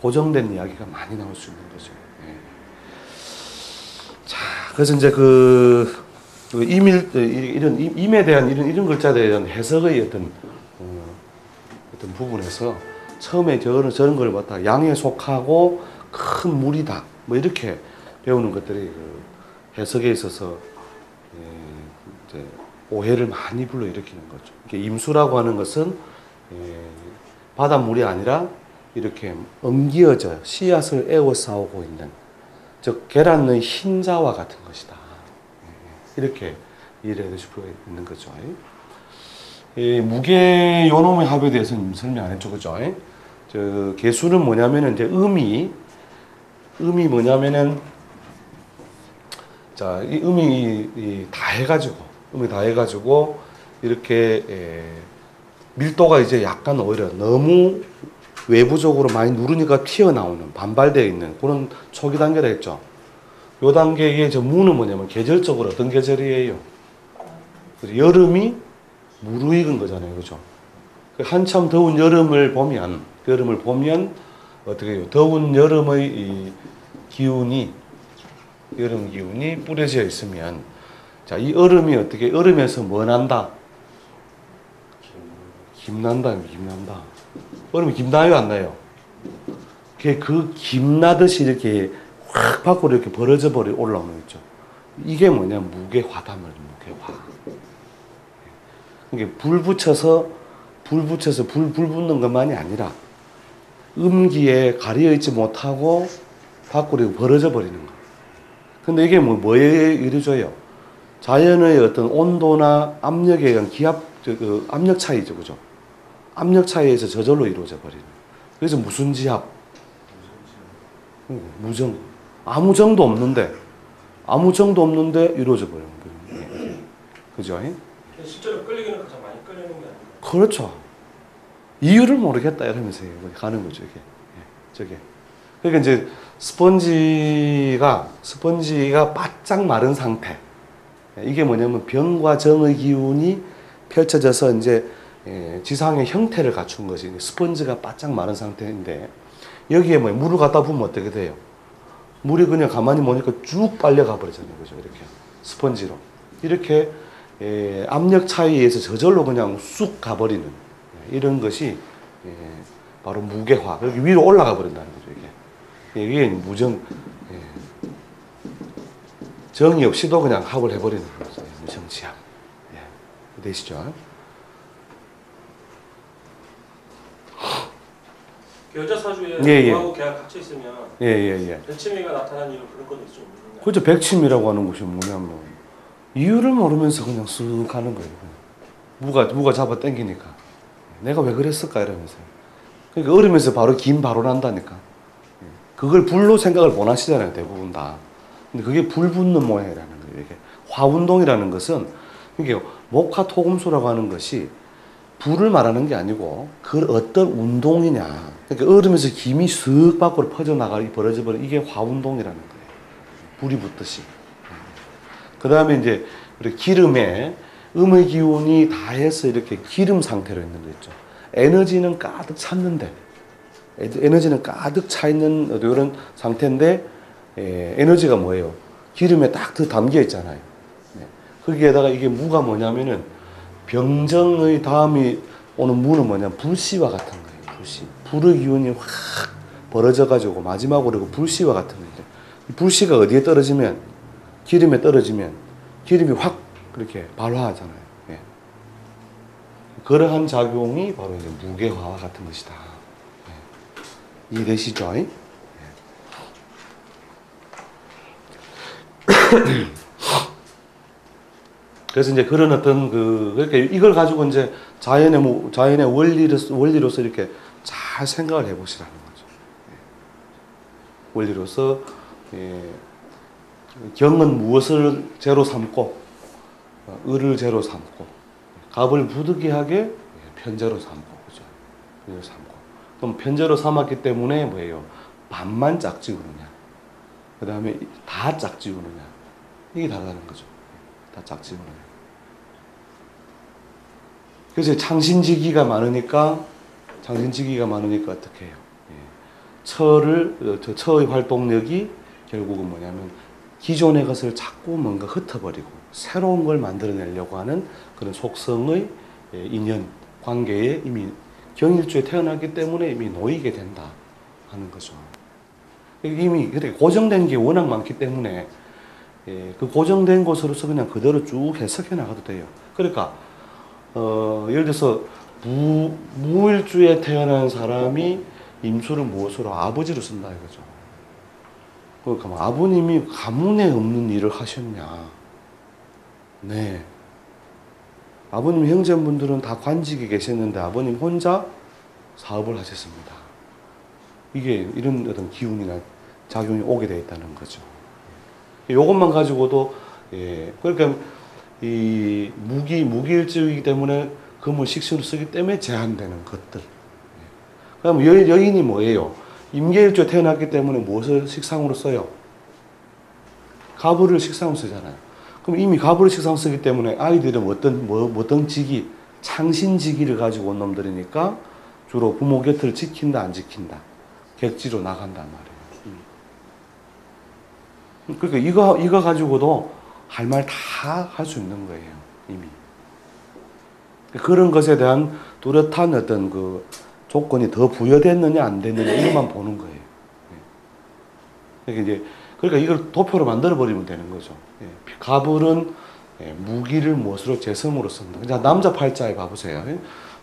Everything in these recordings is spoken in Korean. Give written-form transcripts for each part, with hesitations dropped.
고정된 이야기가 많이 나올 수 있는 거죠. 예. 자, 그래서 이제 그 임에 대한 이런 글자에 대한 해석의 어떤 부분에서 처음에 저런 걸 갖다 양에 속하고 큰 물이다 뭐 이렇게 배우는 것들이 그 해석에 있어서 이제 오해를 많이 불러일으키는 거죠. 임수라고 하는 것은 바닷물이 아니라 이렇게 엉기어져 씨앗을 에워 싸우고 있는, 즉 계란의 흰자와 같은 것이다. 이렇게 이해를 해줄 필요가 있는 거죠. 무게 요놈의 합에 대해서는 설명 안 했죠, 그죠? 저 개수는 뭐냐면은 이제 음이 뭐냐면은 자, 이 음이 다 해가지고 이렇게 밀도가 이제 약간 오히려 너무 외부적으로 많이 누르니까 튀어나오는 반발되어 있는 그런 초기 단계라 했죠. 요 단계의 저 무는 뭐냐면 계절적으로 어떤 계절이에요? 여름이 무르익은 거잖아요, 그죠? 한참 더운 여름을 보면 어떻게 해요? 더운 여름의 이 기운이 여름 기운이 뿌려져 있으면, 자, 이 얼음에서 뭐 난다? 김난다. 얼음이 김나요, 안 나요? 그 김나듯이 이렇게 확 밖으로 이렇게 벌어져 올라오는 거 있죠. 이게 뭐냐? 무게화다 말이에요, 무게화. 이게 불 붙여서 불 붙는 것만이 아니라 음기에 가려 있지 못하고 밖으로 벌어져 버리는 거. 근데 이게 뭐에 이루어져요? 자연의 어떤 온도나 압력에 의한 압력 차이죠, 그죠? 압력 차이에서 저절로 이루어져 버리는. 그래서 무슨 지압? 무정. 아무 정도 없는데 이루어져 버리는 거예요. 그죠? 실제로 끌리기는 가장 많이 끌리는 게 아니에요. 그렇죠. 이유를 모르겠다 이러면서 가는 거죠, 이게. 저게. 그러니까 이제 스펀지가 바짝 마른 상태. 이게 뭐냐면 병과 정의 기운이 펼쳐져서 이제 지상의 형태를 갖춘 것이 스펀지가 바짝 마른 상태인데, 여기에 물을 갖다 부으면 어떻게 돼요? 물이 그냥 가만히 보니까 쭉 빨려가 버리잖아요, 그죠? 이렇게 스펀지로 이렇게 압력 차이에 의해서 저절로 그냥 쑥 가버리는 이런 것이 바로 무게화. 여기 위로 올라가 버린다는 거죠, 이게 무정, 정이 없이도 그냥 합을 해버리는 거죠. 무정지합. 되시죠? 여자 사주에 누구하고 걔가 같이 있으면 백치미가 나타나는 이유 그런 것도 있죠. 그렇죠. 백치미라고 하는 것이 뭐냐면 이유를 모르면서 그냥 쓱 가는 거예요. 무가 잡아 당기니까 내가 왜 그랬을까 이러면서. 그러니까 얼음에서 바로 난다니까. 그걸 불로 생각을 못 하시잖아요, 대부분 다. 근데 그게 불 붙는 모양이라는 거예요. 이게 화운동이라는 것은, 이게 목화토금수라고 하는 것이 불을 말하는 게 아니고 그 어떤 운동이냐. 그러니까 얼음에서 김이 쓱 밖으로 벌어져 버리는 이게 화운동이라는 거예요. 불이 붙듯이. 그 다음에 이제 우리 기름에 음의 기운이 다 해서 이렇게 기름 상태로 있는 거 있죠. 에너지는 가득 찼는데, 에너지는 가득 차 있는 이런 상태인데, 에너지가 뭐예요? 기름에 딱 담겨 있잖아요. 거기에다가 이게 무가 뭐냐면은 병정의 다음이 오는 무는 뭐냐? 불씨와 같은 거예요. 불씨. 불의 기운이 확 벌어져가지고 마지막으로 그리고 불씨와 같은 거예요. 불씨가 어디에 떨어지면, 기름에 떨어지면 기름이 확 그렇게 발화하잖아요. 그러한 작용이 바로 이제 무게화와 같은 것이다. 이해되시죠? 그래서 이제 그런 어떤 그렇게 이걸 가지고 이제 자연의 원리로서 이렇게 잘 생각을 해보시라는 거죠. 원리로서 경은 무엇을 제로 삼고, 을을 제로 삼고, 갑을 부득이하게 편제로 삼고, 그죠? 편제로 삼고. 그럼 편제로 삼았기 때문에 뭐예요? 반만 짝지우느냐, 그 다음에 다 짝지우느냐, 이게 다르다는 거죠. 다 짝지우느냐. 그래서 창신지기가 많으니까 어떻게 해요? 처의 활동력이 결국은 뭐냐면 기존의 것을 자꾸 뭔가 흩어버리고 새로운 걸 만들어내려고 하는 그런 속성의 인연, 관계에 이미 경일주에 태어났기 때문에 이미 놓이게 된다 하는 거죠. 이미 고정된 게 워낙 많기 때문에 그 고정된 것으로서 그냥 그대로 쭉 해석해 나가도 돼요. 그러니까 예를 들어서 무일주에 태어난 사람이 임수를 무엇으로? 아버지로 쓴다 이거죠. 그러니까 아버님이 가문에 없는 일을 하셨냐? 네. 아버님 형제분들은 다 관직에 계셨는데 아버님 혼자 사업을 하셨습니다. 이게 이런 어떤 기운이나 작용이 오게 되어 있다는 거죠. 이것만 가지고도 그러니까 이 무기일주이기 때문에 금을 식신으로 쓰기 때문에 제한되는 것들. 그럼 여인이 뭐예요? 임계일주에 태어났기 때문에 무엇을 식상으로 써요? 가부를 식상으로 쓰잖아요. 그럼 이미 가부를 식상으로 쓰기 때문에 아이들은 어떤 직위, 창신직위를 가지고 온 놈들이니까 주로 부모 곁을 지킨다, 안 지킨다. 객지로 나간단 말이에요. 그러니까 이거 가지고도 할 말 다 할 수 있는 거예요, 이미. 그런 것에 대한 뚜렷한 어떤 그 조건이 더 부여됐느냐, 안 됐느냐, 이것만 보는 거예요. 그러니까 이걸 도표로 만들어버리면 되는 거죠. 가불은 무기를 무엇으로? 재성으로 쓴다. 자, 남자 팔자에 봐보세요.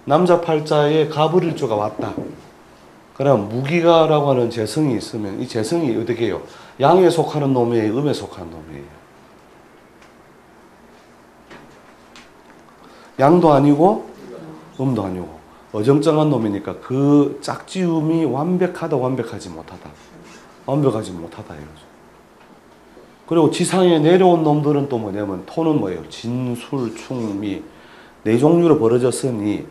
남자 팔자에 가불일주가 왔다. 그럼 무기가라고 하는 재성이 있으면 이 재성이 어떻게 해요? 양에 속하는 놈이에요? 음에 속하는 놈이에요? 양도 아니고 음도 아니고 어정쩡한 놈이니까 그 짝지음이 완벽하다, 완벽하지 못하다. 완벽하지 못하다 이거죠. 그리고 지상에 내려온 놈들은 또 뭐냐면 토는 뭐예요? 진술, 충미 네 종류로 벌어졌으니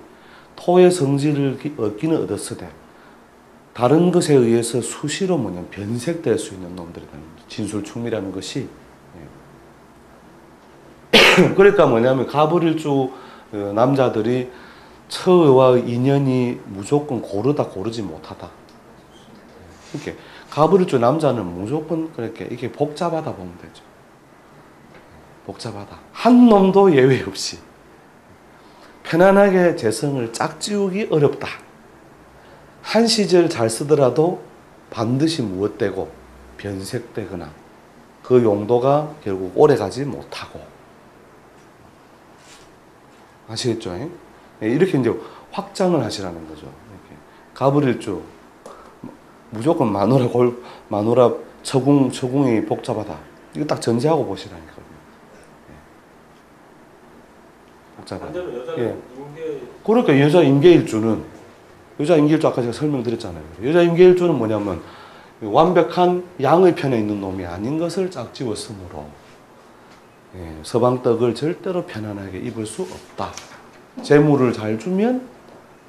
토의 성질을 얻기는 얻었으되 다른 것에 의해서 수시로 뭐냐면 변색될 수 있는 놈들이라는 거죠. 진술, 충미라는 것이. 그러니까 뭐냐면 가불일주 남자들이 처와 인연이 무조건 고르다, 고르지 못하다. 이렇게 가불일주 남자는 무조건 그렇게 이게 복잡하다 보면 되죠. 복잡하다. 한 놈도 예외 없이 편안하게 재성을 짝지우기 어렵다. 한 시절 잘 쓰더라도 반드시 무엇되고 변색되거나 그 용도가 결국 오래가지 못하고. 아시겠죠? 이렇게 이제 확장을 하시라는 거죠. 이렇게. 가불일주 무조건 마누라 처궁이 복잡하다. 이거 딱 전제하고 보시라니까요. 복잡하다. 반대로 여자는 그러니까 여자 임계일주 아까 제가 설명드렸잖아요. 여자 임계일주는 뭐냐면 완벽한 양의 편에 있는 놈이 아닌 것을 짝지웠으므로 서방떡을 절대로 편안하게 입을 수 없다. 재물을 잘 주면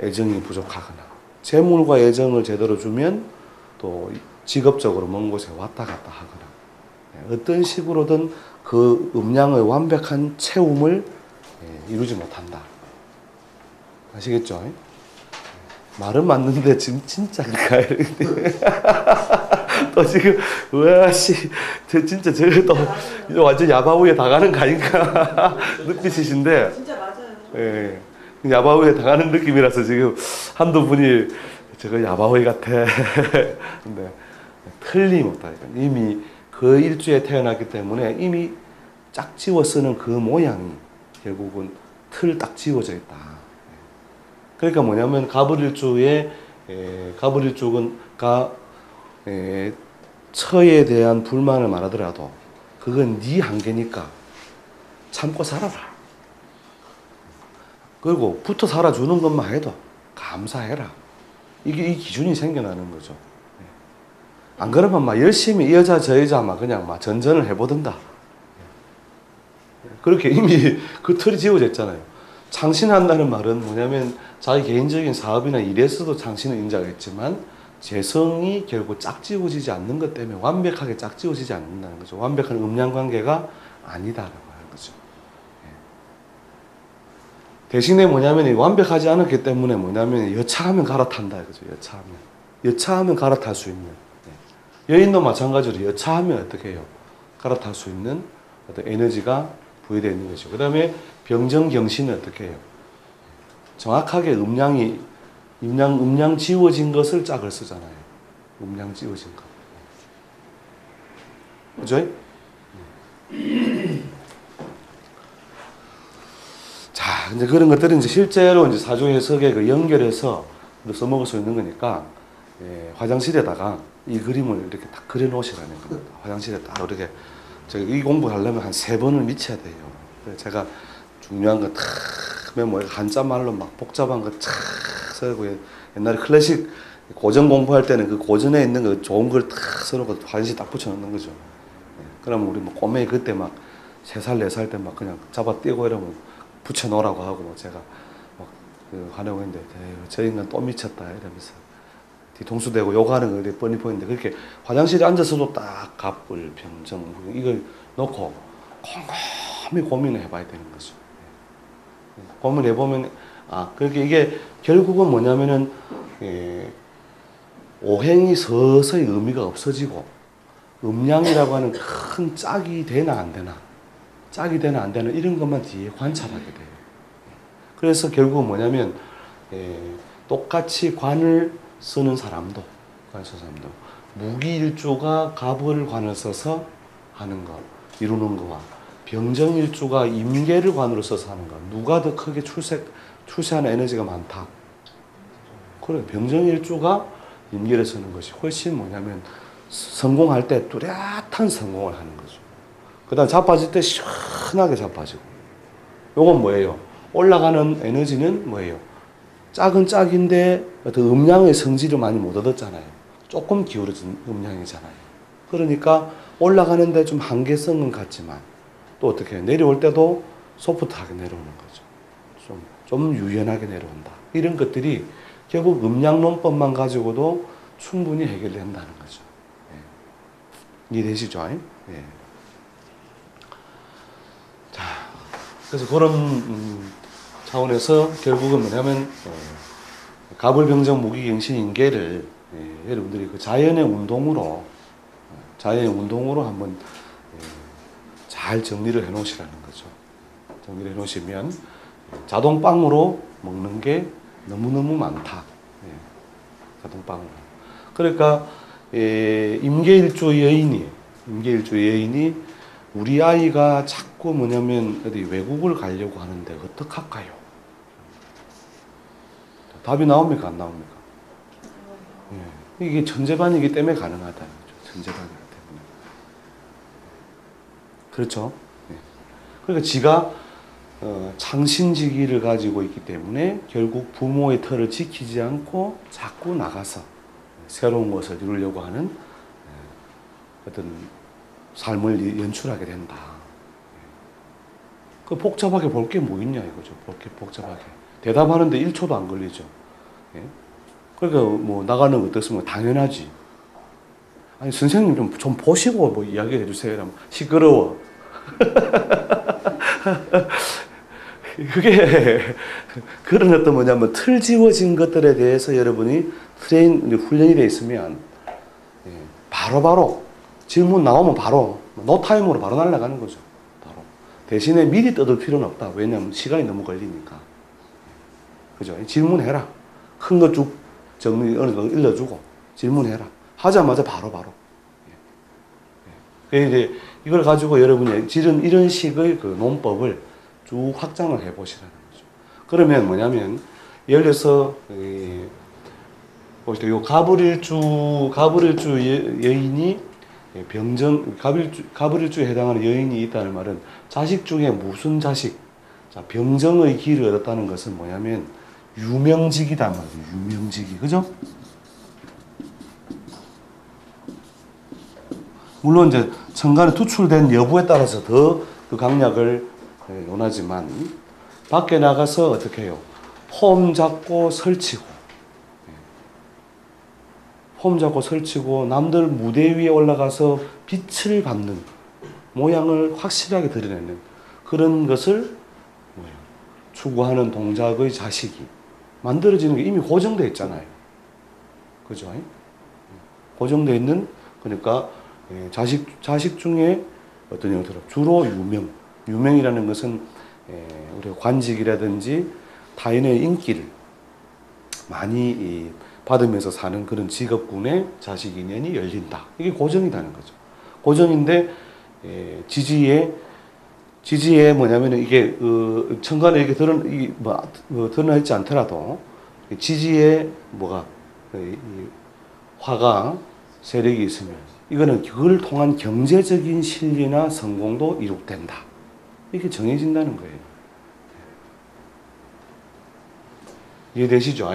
애정이 부족하거나 재물과 애정을 제대로 주면 또 직업적으로 먼 곳에 왔다 갔다 하거나 어떤 식으로든 그 음양의 완벽한 채움을 이루지 못한다. 아시겠죠? 말은 맞는데 지금 진짜인가? 또 지금 와씨 진짜 저거 또 완전 야바우에 당하는 거 아닌가 느끼시신데 진짜 맞아요. 예, 야바우에 당하는 느낌이라서 지금 한두 분이 저거 야바우에 같아. 근데 틀림없다. 이미 그 일주에 태어났기 때문에 이미 짝지워 쓰는 그 모양이 결국은 틀 딱 지워져 있다. 그러니까 뭐냐면 가불일주가 처에 대한 불만을 말하더라도 그건 네 한계니까 참고 살아라. 그리고 붙어 살아주는 것만 해도 감사해라. 이게 이 기준이 생겨나는 거죠. 안 그러면 막 열심히 이 여자 저 여자 막 그냥 막 전전을 해보든가. 그렇게 이미 그 틀이 지워졌잖아요. 창신한다는 말은 뭐냐면 자기 개인적인 사업이나 일에서도 창신을 인정했지만 재성이 결국 짝지워지지 않는 것 때문에 완벽하게 짝지워지지 않는다는 거죠. 완벽한 음양관계가 아니다라고 하는 거죠. 대신에 뭐냐면 완벽하지 않았기 때문에 뭐냐면 여차하면 갈아탄다 이거죠. 여차하면. 여차하면 갈아탈 수 있는, 여인도 마찬가지로 여차하면 어떻게 해요? 갈아탈 수 있는 어떤 에너지가 부여되어 있는 거죠. 그 다음에 병정경신은 어떻게 해요? 정확하게 음량 지워진 것을 짝을 쓰잖아요. 음량 지워진 것. 그죠? 자, 이제 그런 것들은 이제 실제로 이제 사주 해석에 그 연결해서 써먹을 수 있는 거니까, 화장실에다가 이 그림을 이렇게 딱 그려 놓으시라는 겁니다. 화장실에 딱 이렇게, 제가 이 공부하려면 한 3번을 미쳐야 돼요. 제가 중요한 거 탁, 뭐 한자말로 막 복잡한 거 탁 써고, 옛날에 클래식 고전 공부할 때는 그 고전에 있는 거 좋은 걸 탁 써놓고 화장실 딱 붙여놓는 거죠. 그러면 우리 뭐 꼬맹이 그때 막 3살, 4살 때 막 그냥 잡아 떼고 이러면 붙여놓으라고 하고, 제가 막 하려고 했는데, 저 인간 또 미쳤다 이러면서 뒤통수 대고 욕하는 거 뻔히 보이는데, 그렇게 화장실에 앉아서도 딱 갑을, 병정, 이걸 놓고 곰곰이 고민을 해봐야 되는 거죠. 고민해보면, 그렇게 이게 결국은 뭐냐면은, 오행이 서서히 의미가 없어지고, 음양이라고 하는 큰 짝이 되나 안 되나, 짝이 되나 안 되나, 이런 것만 뒤에 관찰하게 돼요. 그래서 결국은 뭐냐면, 똑같이 관을 쓰는 사람도, 무기일주가 갑을 관을 써서 하는 것, 이루는 거와 병정일주가 임계를 관으로 써서 하는 것, 누가 더 크게 출세하는 에너지가 많다. 그래, 병정일주가 임계를 쓰는 것이 훨씬 뭐냐면, 성공할 때 뚜렷한 성공을 하는 거죠. 그 다음 자빠질 때 시원하게 자빠지고. 요건 뭐예요? 올라가는 에너지는 뭐예요? 짝은 짝인데 어떤 음양의 성질을 많이 못 얻었잖아요. 조금 기울어진 음양이잖아요. 그러니까 올라가는데 좀 한계성은 같지만, 또 어떻게 해요? 내려올 때도 소프트하게 내려오는 거죠. 좀 유연하게 내려온다. 이런 것들이 결국 음양론법만 가지고도 충분히 해결된다는 거죠. 이해되시죠? 예. 자, 그래서 그런 차원에서 결국은 뭐냐면, 갑을병정 무기경신 인계를 여러분들이 그 자연의 운동으로 한번 잘 정리를 해 놓으시라는 거죠. 정리를 해 놓으시면 자동빵으로 먹는 게 너무너무 많다. 자동빵으로. 그러니까 임계일주 여인이 우리 아이가 자꾸 뭐냐면 어디 외국을 가려고 하는데 어떡할까요? 답이 나옵니까? 안 나옵니까? 이게 천재반이기 때문에 가능하다는 거죠. 천재반이기 때문에. 그렇죠? 그러니까 지가 창신지기를 가지고 있기 때문에 결국 부모의 터를 지키지 않고 자꾸 나가서 새로운 것을 이루려고 하는 어떤 삶을 연출하게 된다. 그 복잡하게 볼 게 뭐 있냐 이거죠. 복잡하게. 대답하는데 1초도 안 걸리죠. 그러니까 뭐 나가는 거 어떻습니까? 당연하지. 아니 선생님 좀 보시고 뭐 이야기해 주세요. 이러면 시끄러워. 그게 그런 어떤 뭐냐면 틀 지워진 것들에 대해서 여러분이 훈련이 되어 있으면 바로바로 질문 나오면 바로 노타임으로 바로 날아가는 거죠. 바로. 대신에 미리 떠들 필요는 없다. 왜냐하면 시간이 너무 걸리니까. 그죠? 질문해라. 큰 거 쭉 정리 어느 정도 일러주고 질문해라. 하자마자 바로바로. 이제 이걸 가지고 여러분이 이런 식의 그 논법을 쭉 확장을 해 보시라는 거죠. 그러면 뭐냐면 예를 들어서 보시죠. 요 갑을일주 여인이 갑을일주에 해당하는 여인이 있다는 말은 자식 중에 무슨 자식? 자, 병정의 기를 얻었다는 것은 뭐냐면 유명직이단 말이에요. 유명직이. 그죠? 물론 이제 천간에 투출된 여부에 따라서 더 그 강약을 원하지만 밖에 나가서 어떻게 해요? 폼 잡고 설치고 남들 무대 위에 올라가서 빛을 받는 모양을 확실하게 드러내는 그런 것을 추구하는 동작의 자식이 만들어지는 게 이미 고정되어 있잖아요. 그죠? 고정되어 있는, 그러니까 자식 중에 어떤 형태로 주로 유명이라는 것은 우리가 관직이라든지 타인의 인기를 많이 받으면서 사는 그런 직업군의 자식 인연이 열린다. 이게 고정이라는 거죠. 고정인데 지지에 뭐냐면은 이게 천간에 이렇게 드러나 있지 않더라도 지지에 뭐가 이 화가 세력이 있으면 이거는 그걸 통한 경제적인 실리나 성공도 이룩된다. 이게 정해진다는 거예요. 이해되시죠?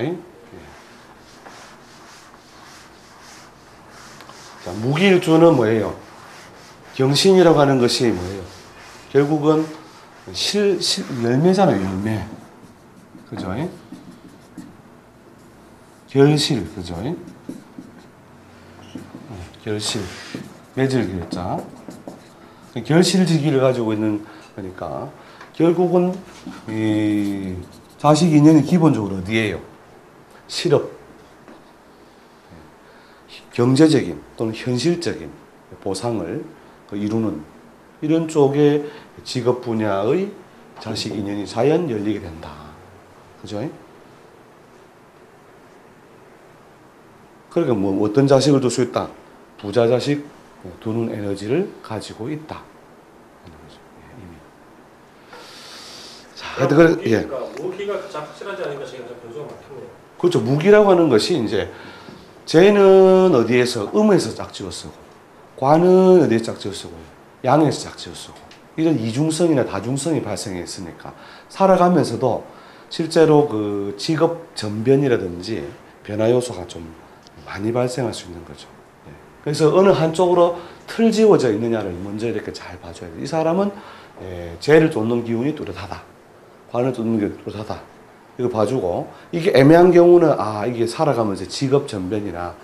자, 무기일주는 뭐예요? 경신이라고 하는 것이 뭐예요? 결국은 열매잖아요, 열매. 그죠? 결실, 그죠? 결실. 맺을 결자. 결실지기를 가지고 있는 거니까, 결국은, 이 자식 인연이 기본적으로 어디예요? 실업. 경제적인 또는 현실적인 보상을 이루는 이런 쪽의 직업 분야의 자식 인연이 자연 열리게 된다. 그죠? 그러니까 뭐 어떤 자식을 둘 수 있다? 부자 자식 두는 에너지를 가지고 있다. 하는 거죠. 이미. 자, 무기가 가장 확실하지 않으니까 제가 변수가 많겠네요. 그렇죠. 무기라고 하는 것이 이제 재는 어디에서 음에서 짝지어 쓰고 관은 어디에 짝지어 쓰고 양에서 짝지어 쓰고 이런 이중성이나 다중성이 발생했으니까 살아가면서도 실제로 그 직업 전변이라든지 변화 요소가 좀 많이 발생할 수 있는 거죠. 그래서 어느 한쪽으로 틀 지워져 있느냐를 먼저 이렇게 잘 봐줘야 돼요. 이 사람은 재를 쫓는 기운이 뚜렷하다. 관을 쫓는 게 뚜렷하다. 이거 봐주고, 이게 애매한 경우는, 이게 살아가면서 직업 전변이나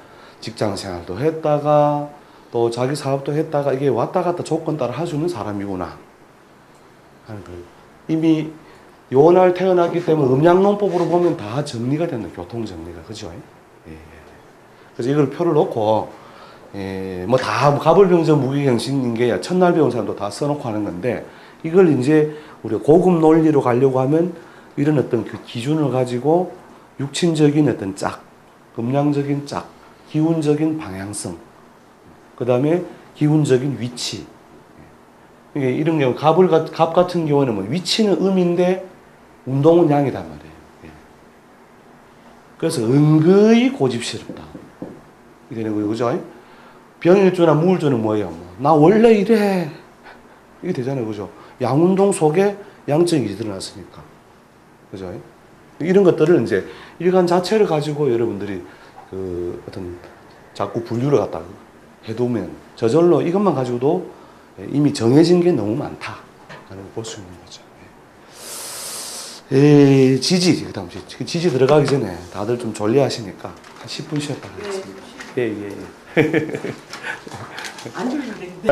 직장 생활도 했다가, 또 자기 사업도 했다가, 이게 왔다 갔다 조건 따라 할 수 있는 사람이구나. 하는 걸. 이미 요날 태어났기 때문에 음양론법으로 보면 다 정리가 된다. 교통 정리가. 그죠? 그래서 이걸 표를 놓고, 뭐 다 가불병전 무기경신인 게 첫날 배운 사람도 다 써놓고 하는 건데, 이걸 이제 우리가 고급 논리로 가려고 하면 이런 어떤 그 기준을 가지고 육친적인 어떤 짝, 음양적인 짝, 기운적인 방향성, 그 다음에 기운적인 위치. 이런 경우, 갑 같은 경우는 뭐 위치는 음인데 운동은 양이단 말이에요. 그래서 은근히 고집스럽다. 이러는 거예요. 그죠? 병일주나 무일주는 뭐예요? 나 원래 이래. 이게 되잖아요. 그죠? 양운동 속에 양적이 드러났으니까. 그죠? 이런 것들을 이제 일간 자체를 가지고 여러분들이 그 어떤 자꾸 분류를 갖다 해두면 저절로 이것만 가지고도 이미 정해진 게 너무 많다. 라는 걸 볼 수 있는 거죠. 지지, 그 다음 지지 들어가기 전에 다들 좀 졸려하시니까 한 10분 쉬었다 하겠습니다. 예. 안 졸린데.